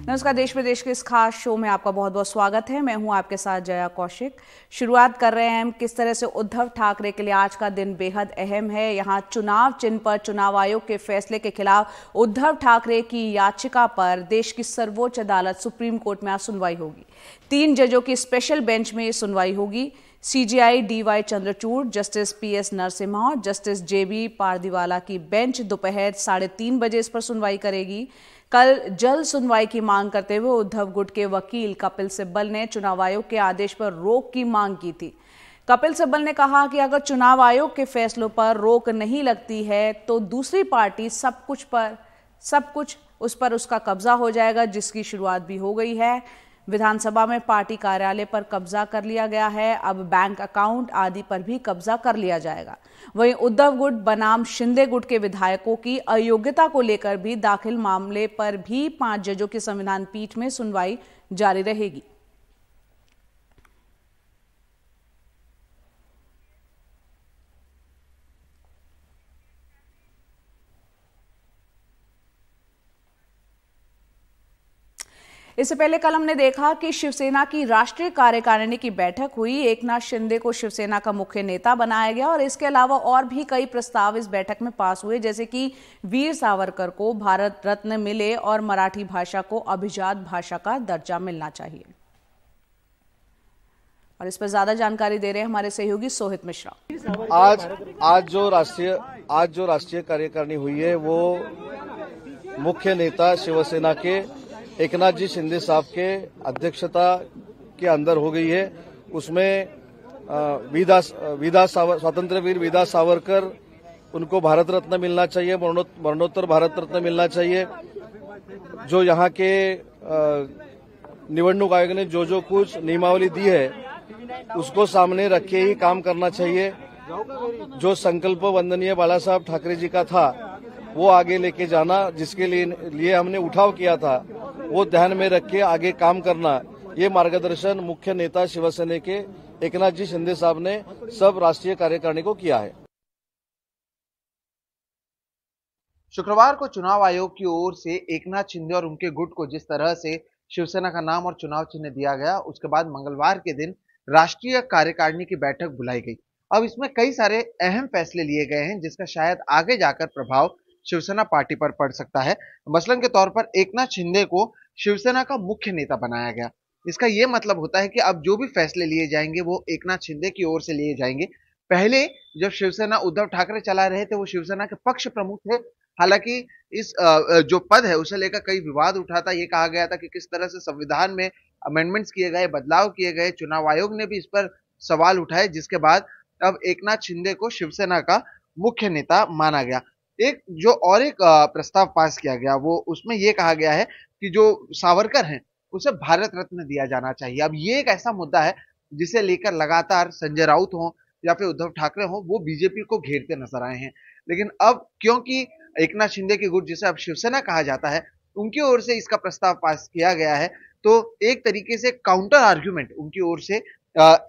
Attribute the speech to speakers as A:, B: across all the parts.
A: नमस्कार, देश विदेश के इस खास शो में आपका बहुत बहुत स्वागत है। मैं हूं आपके साथ जया कौशिक। शुरुआत कर रहे हैं हम किस तरह से उद्धव ठाकरे के लिए आज का दिन बेहद अहम है। यहां चुनाव चिन्ह पर चुनाव आयोग के फैसले के खिलाफ उद्धव ठाकरे की याचिका पर देश की सर्वोच्च अदालत सुप्रीम कोर्ट में आज सुनवाई होगी। 3 जजों की स्पेशल बेंच में सुनवाई होगी। CJI DY Chandrachud, justice PS Narasimha और जस्टिस जेबी पारदीवाला की बेंच दोपहर 3:30 बजे इस पर सुनवाई करेगी। कल जल्द सुनवाई की मांग करते हुए उद्धव गुट के वकील कपिल सिब्बल ने चुनाव आयोग के आदेश पर रोक की मांग की थी। कपिल सिब्बल ने कहा कि अगर चुनाव आयोग के फैसलों पर रोक नहीं लगती है तो दूसरी पार्टी सब कुछ उस पर उसका कब्जा हो जाएगा, जिसकी शुरुआत भी हो गई है। विधानसभा में पार्टी कार्यालय पर कब्जा कर लिया गया है, अब बैंक अकाउंट आदि पर भी कब्जा कर लिया जाएगा। वहीं उद्धव गुट बनाम शिंदे गुट के विधायकों की अयोग्यता को लेकर भी दाखिल मामले पर भी 5 जजों की संविधान पीठ में सुनवाई जारी रहेगी। इससे पहले कल हमने देखा कि शिवसेना की राष्ट्रीय कार्यकारिणी की बैठक हुई। एकनाथ शिंदे को शिवसेना का मुख्य नेता बनाया गया और इसके अलावा और भी कई प्रस्ताव इस बैठक में पास हुए, जैसे कि वीर सावरकर को भारत रत्न मिले और मराठी भाषा को अभिजात भाषा का दर्जा मिलना चाहिए। और इस पर ज्यादा जानकारी दे रहे हैं हमारे सहयोगी सोहित मिश्रा।
B: आज जो राष्ट्रीय कार्यकारिणी हुई है वो मुख्य नेता शिवसेना के एकनाथ जी शिंदे साहब के अध्यक्षता के अंदर हो गई है। उसमें स्वातंत्र्य वीर विदा सावरकर उनको भारत रत्न मिलना चाहिए, मरणोत्तर भारत रत्न मिलना चाहिए। जो यहाँ के निवडणूक आयोग ने जो कुछ नियमावली दी है उसको सामने रख के ही काम करना चाहिए। जो संकल्प वंदनीय बाला साहब ठाकरे जी का था वो आगे लेके जाना, जिसके लिए हमने उठाव किया था वो ध्यान में रख के आगे काम करना, ये मार्गदर्शन मुख्य नेता शिवसेना के एकनाथ जी शिंदे साहब ने सब राष्ट्रीय कार्यकारिणी को किया है।
C: शुक्रवार को चुनाव आयोग की ओर से एकनाथ शिंदे और उनके गुट को जिस तरह से शिवसेना का नाम और चुनाव चिन्ह दिया गया, उसके बाद मंगलवार के दिन राष्ट्रीय कार्यकारिणी की बैठक बुलाई गई। अब इसमें कई सारे अहम फैसले लिए गए हैं जिसका शायद आगे जाकर प्रभाव शिवसेना पार्टी पर पड़ सकता है। मसलन के तौर पर एकनाथ शिंदे को शिवसेना का मुख्य नेता बनाया गया। इसका यह मतलब होता है कि अब जो भी फैसले लिए जाएंगे वो एकनाथ शिंदे की ओर से लिए जाएंगे। पहले जब शिवसेना उद्धव ठाकरे चला रहे थे वो शिवसेना के पक्ष प्रमुख थे। हालांकि इस जो पद है उसे लेकर कई विवाद उठा था। ये कहा गया था कि किस तरह से संविधान में अमेंडमेंट्स किए गए, बदलाव किए गए। चुनाव आयोग ने भी इस पर सवाल उठाए, जिसके बाद अब एकनाथ शिंदे को शिवसेना का मुख्य नेता माना गया। एक प्रस्ताव पास किया गया वो उसमें यह कहा गया है कि जो सावरकर हैं उसे भारत रत्न दिया जाना चाहिए। अब ये एक ऐसा मुद्दा है जिसे लेकर लगातार संजय राउत हो या फिर उद्धव ठाकरे हो वो बीजेपी को घेरते नजर आए हैं। लेकिन अब क्योंकि एकनाथ शिंदे की गुट, जिसे अब शिवसेना कहा जाता है, उनकी ओर से इसका प्रस्ताव पास किया गया है, तो एक तरीके से काउंटर आर्ग्यूमेंट उनकी ओर से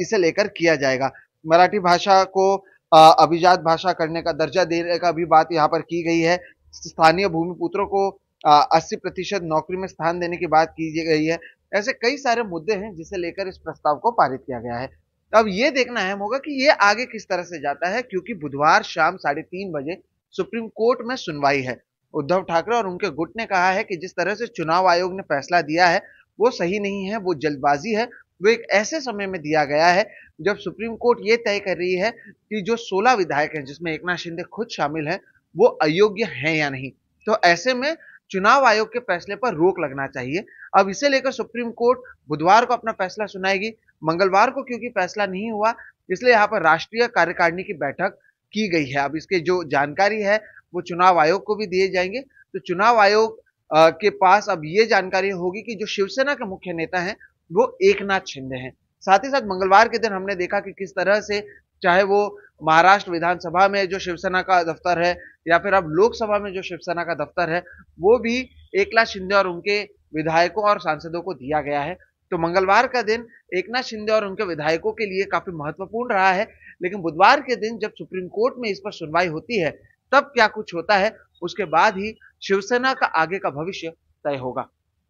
C: इसे लेकर किया जाएगा। मराठी भाषा को अभिजात भाषा करने का दर्जा देने का भी बात यहाँ पर की गई है। स्थानीय भूमिपुत्रों को 80% नौकरी में स्थान देने की बात की गई है। ऐसे कई सारे मुद्दे हैं जिसे लेकर इस प्रस्ताव को पारित किया गया है। अब ये देखना अहम होगा कि ये आगे किस तरह से जाता है, क्योंकि बुधवार शाम 3:30 बजे सुप्रीम कोर्ट में सुनवाई है। उद्धव ठाकरे और उनके गुट ने कहा है कि जिस तरह से चुनाव आयोग ने फैसला दिया है वो सही नहीं है, वो जल्दबाजी है। वो एक ऐसे समय में दिया गया है जब सुप्रीम कोर्ट ये तय कर रही है कि जो 16 विधायक हैं जिसमें एकनाथ शिंदे खुद शामिल हैं वो अयोग्य हैं या नहीं। तो ऐसे में चुनाव आयोग के फैसले पर रोक लगना चाहिए। अब इसे लेकर सुप्रीम कोर्ट बुधवार को अपना फैसला सुनाएगी। मंगलवार को क्योंकि फैसला नहीं हुआ इसलिए यहाँ पर राष्ट्रीय कार्यकारिणी की बैठक की गई है। अब इसके जो जानकारी है वो चुनाव आयोग को भी दिए जाएंगे। तो चुनाव आयोग के पास अब ये जानकारी होगी कि जो शिवसेना के मुख्य नेता हैं वो एकनाथ शिंदे हैं। साथ ही साथ मंगलवार के दिन हमने देखा कि किस तरह से चाहे वो महाराष्ट्र विधानसभा में जो शिवसेना का दफ्तर है या फिर अब लोकसभा में जो शिवसेना का दफ्तर है वो भी एकनाथ शिंदे और उनके विधायकों और सांसदों को दिया गया है। तो मंगलवार का दिन एकनाथ शिंदे और उनके विधायकों के लिए काफी महत्वपूर्ण रहा है। लेकिन बुधवार के दिन जब सुप्रीम कोर्ट में इस पर सुनवाई होती है तब क्या कुछ होता है, उसके बाद ही शिवसेना का आगे का भविष्य तय होगा।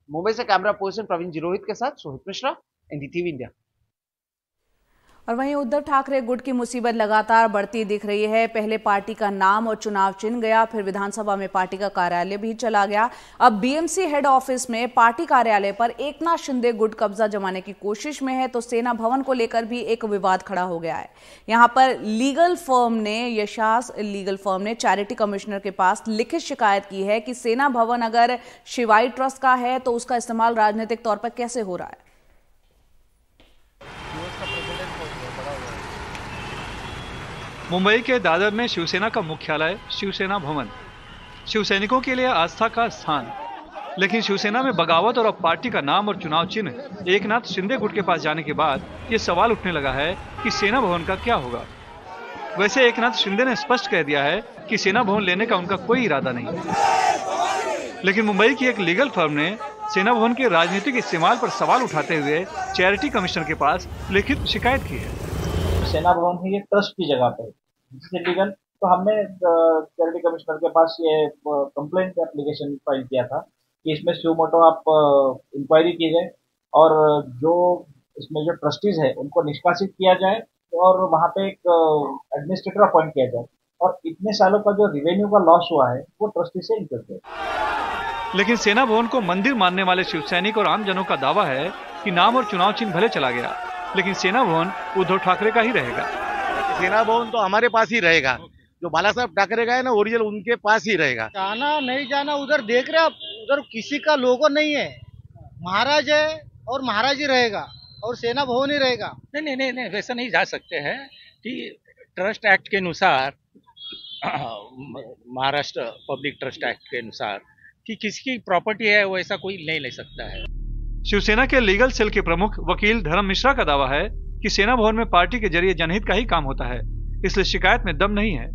C: मुंबई से कैमरा पर्सन प्रवीण जिरोहित के साथ सोहित मिश्रा, एनडीटीवी इंडिया।
A: और वहीं उद्धव ठाकरे गुट की मुसीबत लगातार बढ़ती दिख रही है। पहले पार्टी का नाम और चुनाव चिन्ह गया, फिर विधानसभा में पार्टी का कार्यालय भी चला गया। अब बीएमसी हेड ऑफिस में पार्टी कार्यालय पर एकनाथ शिंदे गुट कब्जा जमाने की कोशिश में है, तो सेना भवन को लेकर भी एक विवाद खड़ा हो गया है। यहां पर लीगल फर्म ने यशास लीगल फर्म ने चैरिटी कमिश्नर के पास लिखित शिकायत की है कि सेना भवन अगर शिवाई ट्रस्ट का है तो उसका इस्तेमाल राजनीतिक तौर पर कैसे हो रहा है।
D: मुंबई के दादर में शिवसेना का मुख्यालय शिवसेना भवन, शिवसैनिकों के लिए आस्था का स्थान। लेकिन शिवसेना में बगावत और अब पार्टी का नाम और चुनाव चिन्ह एकनाथ शिंदे गुट के पास जाने के बाद ये सवाल उठने लगा है कि सेना भवन का क्या होगा। वैसे एकनाथ शिंदे ने स्पष्ट कह दिया है कि सेना भवन लेने का उनका कोई इरादा नहीं, लेकिन मुंबई की एक लीगल फर्म ने सेना भवन के राजनीतिक इस्तेमाल पर सवाल उठाते हुए चैरिटी कमिश्नर के पास लिखित शिकायत की है।
E: सेना भवन है ये ट्रस्ट की जगह पे जिससे लीगल, तो हमने चैरिटी कमिश्नर के पास ये कंप्लेंट एप्लीकेशन फाइल किया था कि इसमें सुओ मोटो आप इंक्वायरी की जाए और जो इसमें जो ट्रस्टीज है उनको निष्कासित किया जाए और वहाँ पे एक एडमिनिस्ट्रेटर अपॉइंट किया जाए और इतने सालों का जो रेवेन्यू का लॉस हुआ है वो ट्रस्टी से इनकम जाए।
D: लेकिन सेना भवन को मंदिर मानने वाले शिवसैनिक और आमजनों का दावा है कि नाम और चुनाव चिन्ह भले चला गया, लेकिन सेना भवन उद्धव ठाकरे का ही रहेगा।
F: सेना भवन तो हमारे पास ही रहेगा, जो बाला साहब ठाकरे का है ना ओरिजिनल उनके पास ही रहेगा।
G: जाना नहीं जाना उधर देख रहे आप, उधर किसी का लोगो नहीं है, महाराज है और महाराज ही रहेगा और सेना भवन ही रहेगा।
H: नहीं वैसा नहीं जा सकते हैं कि ट्रस्ट एक्ट के अनुसार, महाराष्ट्र पब्लिक ट्रस्ट एक्ट के अनुसार कि किसकी प्रॉपर्टी है वैसा कोई नहीं ले सकता है।
D: शिवसेना के लीगल सेल के प्रमुख वकील धर्म मिश्रा का दावा है कि सेना भवन में पार्टी के जरिए जनहित का ही काम होता है, इसलिए शिकायत में दम नहीं है।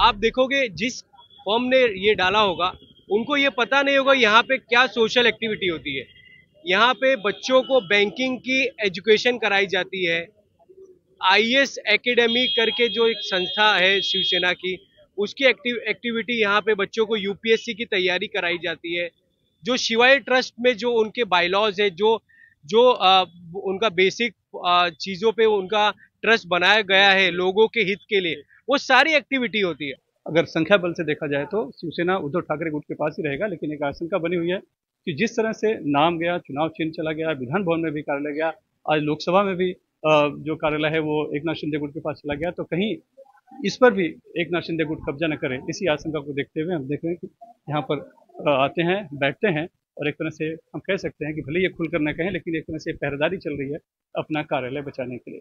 I: आप देखोगे जिस फर्म ने ये डाला होगा उनको ये पता नहीं होगा यहाँ पे क्या सोशल एक्टिविटी होती है। यहाँ पे बच्चों को बैंकिंग की एजुकेशन कराई जाती है। IAS एकेडमी करके जो एक संस्था है शिवसेना की, उसकी एक्टिविटी यहाँ पे बच्चों को UPSC की तैयारी कराई जाती है। जो शिवाय ट्रस्ट में जो उनके बायलॉज है, जो उनका बेसिक चीजों पे उनका ट्रस्ट बनाया गया है लोगों के हित के लिए, वो सारी एक्टिविटी होती है।
D: अगर संख्या बल से देखा जाए तो शिवसेना उद्धव ठाकरे गुट के पास ही रहेगा, लेकिन एक आशंका बनी हुई है कि जिस तरह से नाम गया, चुनाव चिन्ह चला गया, विधान भवन में भी कार्यालय गया, आज लोकसभा में भी जो कार्यालय है वो एकनाथ शिंदे गुट के पास चला गया, तो कहीं इस पर भी एकनाथ शिंदे गुट कब्जा न करे, इसी आशंका को देखते हुए हम देख रहे हैं कि यहाँ पर आते हैं, बैठते हैं और एक तरह से हम कह सकते हैं कि भले ये खुलकर न कहें, लेकिन एक तरह से पहरेदारी चल रही है अपना कार्यालय बचाने के लिए।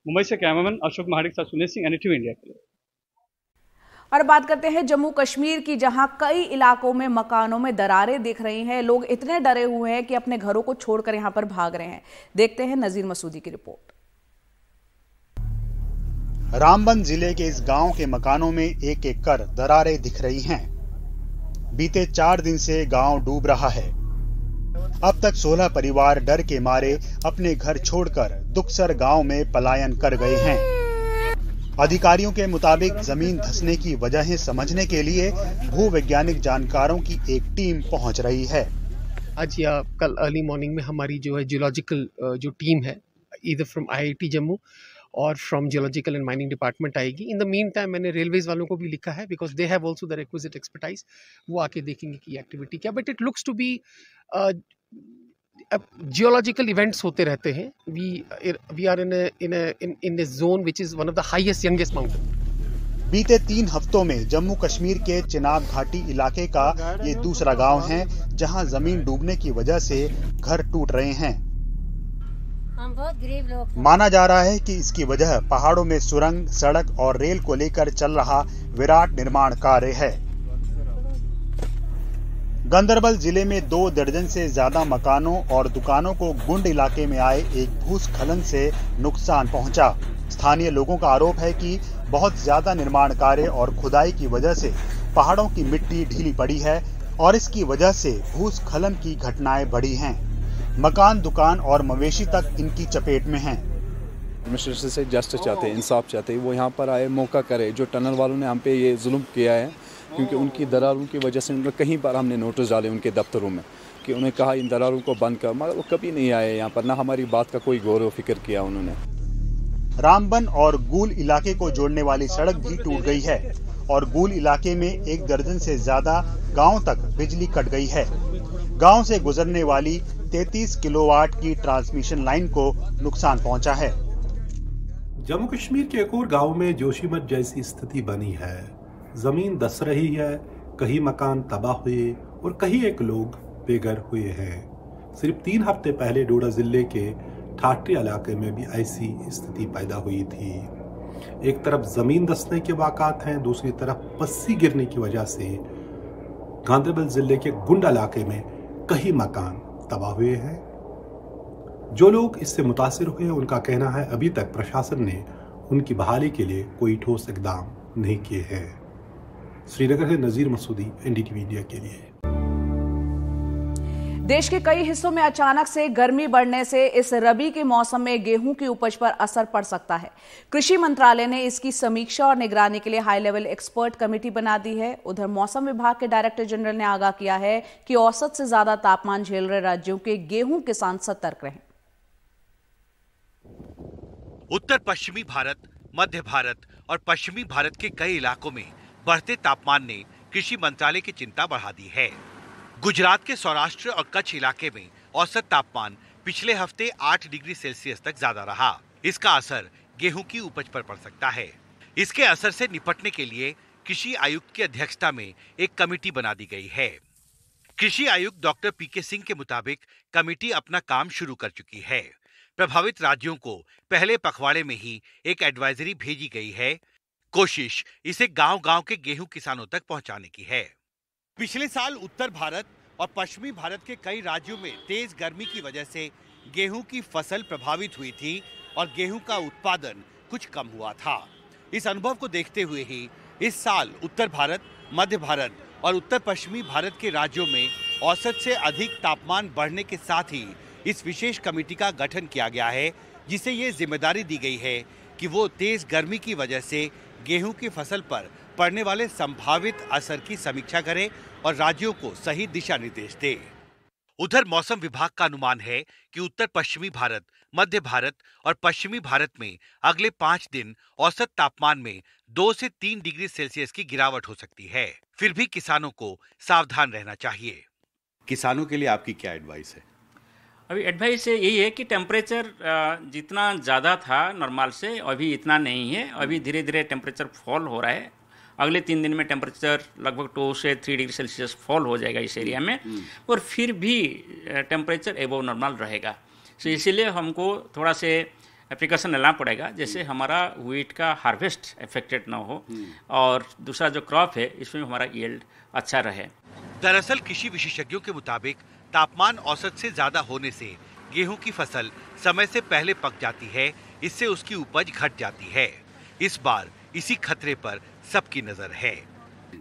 D: मुंबई से कैमरामैन अशोक महाड़ी के साथ सुनील सिंह, NDTV इंडिया के लिए।
A: और बात करते हैं जम्मू कश्मीर की, जहां कई इलाकों में मकानों में दरारें दिख रही हैं। लोग इतने डरे हुए हैं कि अपने घरों को छोड़कर यहां पर भाग रहे हैं। देखते हैं नजीर मसूदी की रिपोर्ट।
J: रामबन जिले के इस गांव के मकानों में एक एक कर दरारें दिख रही हैं। बीते 4 दिन से गांव डूब रहा है। अब तक 16 परिवार डर के मारे अपने घर छोड़कर दुक्सर गांव में पलायन कर गए हैं। अधिकारियों के मुताबिक जमीन धंसने की वजहें समझने के लिए भूवैज्ञानिक जानकारों की एक टीम पहुंच रही है।
K: आज या कल अर्ली मॉर्निंग में हमारी जो है जियोलॉजिकल जो टीम है, ईदर फ्रॉम IIT जम्मू और from geological and mining department आएगी। इन द मीन टाइम मैंने रेलवेज वालों को भी लिखा है, because they have also the requisite expertise. वो आके देखेंगे कि एक्टिविटी क्या, but it looks to be geological events होते रहते हैं। We are in a zone which is one of the highest youngest mountain.
J: बीते 3 हफ्तों में जम्मू कश्मीर के चिनाब घाटी इलाके का ये दूसरा गांव है जहां जमीन डूबने की वजह से घर टूट रहे हैं।
L: हम बहुत गरीब लोग।
J: माना जा रहा है कि इसकी वजह पहाड़ों में सुरंग, सड़क और रेल को लेकर चल रहा विराट निर्माण कार्य है। गांदरबल जिले में 2 दर्जन से ज्यादा मकानों और दुकानों को गुंड इलाके में आए एक भूस्खलन से नुकसान पहुंचा। स्थानीय लोगों का आरोप है कि बहुत ज्यादा निर्माण कार्य और खुदाई की वजह से पहाड़ों की मिट्टी ढीली पड़ी है और इसकी वजह से भूस्खलन की घटनाएं बढ़ी हैं। मकान, दुकान और मवेशी तक इनकी चपेट में हैं।
M: एडमिनिस्ट्रेशन से जस्टिस चाहते हैं, इंसाफ चाहते हैं। वो यहाँ पर आए, मौका करे। जो टनल वालों ने हम पे ये जुल्म किया है, क्योंकि उनकी दरारों की वजह से उनको कहीं बार हमने नोटिस डाले उनके दफ्तरों में कि उन्हें कहा इन दरारों को बंद कर, मगर वो कभी नहीं आए यहाँ पर, ना हमारी बात का कोई गौर व फिक्र किया उन्होंने।
J: रामबन और गूल इलाके को जोड़ने वाली सड़क भी टूट गई है और गूल इलाके में 1 दर्जन से ज्यादा गांव तक बिजली कट गई है। गांव से गुजरने वाली 33 किलोवाट की ट्रांसमिशन लाइन को नुकसान पहुंचा है।
N: जम्मू कश्मीर के एक और गांव में जोशीमठ जैसी स्थिति बनी है। जमीन धंस रही है, कहीं मकान तबाह हुए और कहीं एक लोग बेघर हुए हैं। सिर्फ 3 हफ्ते पहले डोडा जिले के ठाठरी इलाके में भी ऐसी स्थिति पैदा हुई थी। एक तरफ जमीन धंसने के वाक़ात हैं, दूसरी तरफ पस्सी गिरने की वजह से गांधरबल जिले के गुंड इलाके में कई मकान तबाह हुए हैं। जो लोग इससे मुतासिर हुए उनका कहना है अभी तक प्रशासन ने उनकी बहाली के लिए कोई ठोस इकदाम नहीं किए हैं। श्रीनगर से नजीर मसूदी, एनडीटीवी इंडिया के लिए।
A: देश के कई हिस्सों में अचानक से गर्मी बढ़ने से इस रबी के मौसम में गेहूं की उपज पर असर पड़ सकता है। कृषि मंत्रालय ने इसकी समीक्षा और निगरानी के लिए हाई लेवल एक्सपर्ट कमेटी बना दी है। उधर मौसम विभाग के डायरेक्टर जनरल ने आगाह किया है कि औसत से ज्यादा तापमान झेल रहे राज्यों के गेहूं किसान सतर्क रहें।
O: उत्तर पश्चिमी भारत, मध्य भारत और पश्चिमी भारत के कई इलाकों में बढ़ते तापमान ने कृषि मंत्रालय की चिंता बढ़ा दी है। गुजरात के सौराष्ट्र और कच्छ इलाके में औसत तापमान पिछले हफ्ते 8 डिग्री सेल्सियस तक ज्यादा रहा। इसका असर गेहूं की उपज पर पड़ सकता है। इसके असर से निपटने के लिए कृषि आयुक्त की अध्यक्षता में एक कमेटी बना दी गई है। कृषि आयुक्त डॉक्टर पीके सिंह के मुताबिक कमेटी अपना काम शुरू कर चुकी है। प्रभावित राज्यों को पहले पखवाड़े में ही एक एडवाइजरी भेजी गई है। कोशिश इसे गांव-गांव के गेहूं किसानों तक पहुंचाने की है। पिछले साल उत्तर भारत और पश्चिमी भारत के कई राज्यों में तेज गर्मी की वजह से गेहूं की फसल प्रभावित हुई थी और गेहूं का उत्पादन कुछ कम हुआ था। इस अनुभव को देखते हुए ही इस साल उत्तर भारत, मध्य भारत और उत्तर पश्चिमी भारत के राज्यों में औसत से अधिक तापमान बढ़ने के साथ ही इस विशेष कमेटी का गठन किया गया है, जिसे ये जिम्मेदारी दी गई है कि वो तेज गर्मी की वजह से गेहूं की फसल पर पड़ने वाले संभावित असर की समीक्षा करे और राज्यों को सही दिशा निर्देश दे। उधर मौसम विभाग का अनुमान है कि उत्तर पश्चिमी भारत, मध्य भारत और पश्चिमी भारत में अगले 5 दिन औसत तापमान में 2 से 3 डिग्री सेल्सियस की गिरावट हो सकती है। फिर भी किसानों को सावधान रहना चाहिए।
P: किसानों के लिए आपकी क्या एडवाइस है?
Q: अभी एडवाइस यही है कि टेम्परेचर जितना ज़्यादा था नॉर्मल से अभी इतना नहीं है। अभी धीरे धीरे टेम्परेचर फॉल हो रहा है। अगले 3 दिन में टेम्परेचर लगभग 2 से 3 डिग्री सेल्सियस फॉल हो जाएगा इस एरिया में और फिर भी टेम्परेचर एबव नॉर्मल रहेगा। तो इसीलिए हमको थोड़ा से प्रिकॉशन लेना पड़ेगा, जैसे हमारा व्हीट का हार्वेस्ट इफेक्टेड ना हो और दूसरा जो क्रॉप है इसमें हमारा यील्ड अच्छा रहे।
O: दरअसल कृषि विशेषज्ञों के मुताबिक तापमान औसत से ज्यादा होने से गेहूं की फसल समय से पहले पक जाती है, इससे उसकी उपज घट जाती है। इस बार इसी खतरे पर सबकी नजर है।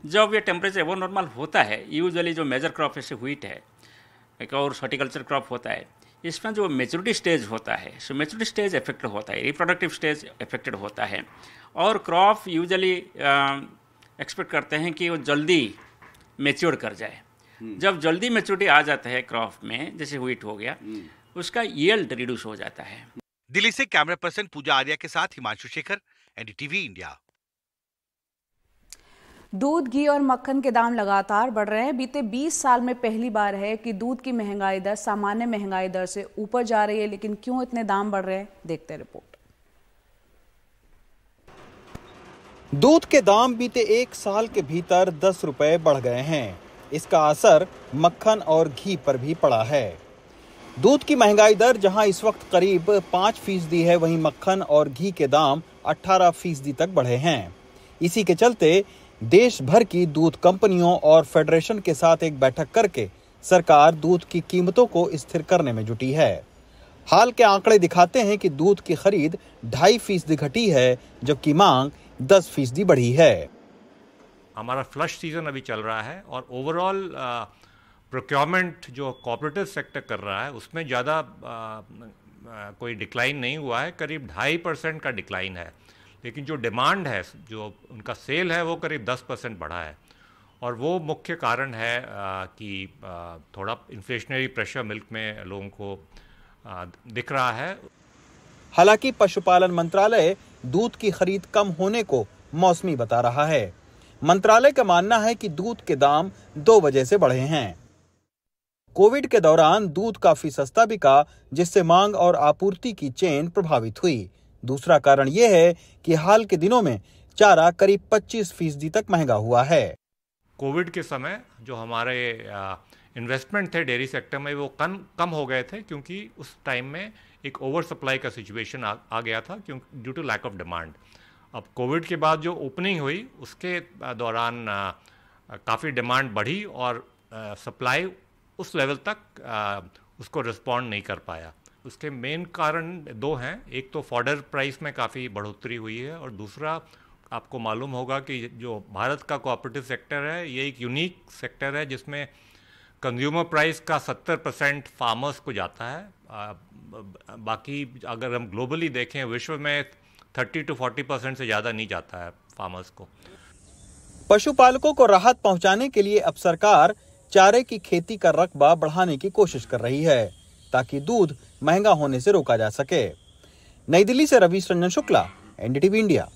Q: जब ये टेम्परेचर एबव नॉर्मल होता है, यूजुअली जो मेजर क्रॉप जैसे व्हीट है एक और हॉर्टिकल्चर क्रॉप होता है, इसमें जो मेच्योरिटी स्टेज होता है, सो मेच्योरिटी स्टेज अफेक्टेड होता है, रिप्रोडक्टिव स्टेज अफेक्टेड होता है और क्रॉप यूजुअली एक्सपेक्ट करते हैं कि वो जल्दी मेच्योर कर जाए। जब जल्दी मेच्योरिटी आ जाता है क्रॉप में, जैसे व्हीट हो गया, उसका यील्ड रिड्यूस हो जाता है।
O: दिल्ली से कैमरा पर्सन पूजा आर्या के साथ हिमांशु शेखर, एनडीटीवी इंडिया।
A: दूध, घी और मक्खन के दाम लगातार बढ़ रहे हैं। बीते 20 साल में पहली बार है कि दूध की महंगाई दर सामान्य महंगाई दर से ऊपर जा रही है। लेकिन क्यों इतने दाम बढ़ रहे हैं, देखते हैं रिपोर्ट।
R: दूध के दाम बीते 1 साल के भीतर 10 रुपए बढ़ गए हैं। इसका असर मक्खन और घी पर भी पड़ा है। दूध की महंगाई दर जहां इस वक्त करीब 5% है, वहीं मक्खन और घी के दाम 18% तक बढ़े हैं। इसी के चलते देश भर की दूध कंपनियों और फेडरेशन के साथ एक बैठक करके सरकार दूध की कीमतों को स्थिर करने में जुटी है। हाल के आंकड़े दिखाते हैं कि दूध की खरीद 2.5% घटी है, जबकि मांग 10% बढ़ी है।
S: हमारा फ्लश सीजन अभी चल रहा है और ओवरऑल प्रोक्योरमेंट जो कोऑपरेटिव सेक्टर कर रहा है उसमें ज़्यादा कोई डिक्लाइन नहीं हुआ है, करीब 2.5% का डिक्लाइन है। लेकिन जो डिमांड है, जो उनका सेल है, वो करीब 10% बढ़ा है और वो मुख्य कारण है कि थोड़ा इन्फ्लेशनरी प्रेशर मिल्क में लोगों को दिख रहा है।
R: हालांकि पशुपालन मंत्रालय दूध की खरीद कम होने को मौसमी बता रहा है। मंत्रालय का मानना है कि दूध के दाम 2 वजह से बढ़े हैं। कोविड के दौरान दूध काफी सस्ता बिका, जिससे मांग और आपूर्ति की चेन प्रभावित हुई। दूसरा कारण यह है कि हाल के दिनों में चारा करीब 25% तक महंगा हुआ है।
S: कोविड के समय जो हमारे इन्वेस्टमेंट थे डेयरी सेक्टर में वो कम हो गए थे, क्योंकि उस टाइम में एक ओवर सप्लाई का सिचुएशन आ गया था due to lack of demand. अब कोविड के बाद जो ओपनिंग हुई उसके दौरान काफ़ी डिमांड बढ़ी और सप्लाई उस लेवल तक उसको रिस्पॉन्ड नहीं कर पाया। उसके मेन कारण 2 हैं। एक तो फॉडर प्राइस में काफ़ी बढ़ोतरी हुई है, और दूसरा आपको मालूम होगा कि जो भारत का कोऑपरेटिव सेक्टर है ये एक यूनिक सेक्टर है जिसमें कंज्यूमर प्राइस का 70% फार्मर्स को जाता है। बाकी अगर हम ग्लोबली देखें विश्व में 30 to 40% से ज़्यादा नहीं जाता है फार्मर्स को।
R: पशुपालकों को राहत पहुंचाने के लिए अब सरकार चारे की खेती का रकबा बढ़ाने की कोशिश कर रही है, ताकि दूध महंगा होने से रोका जा सके। नई दिल्ली से रवीश रंजन शुक्ला, एनडीटीवी इंडिया।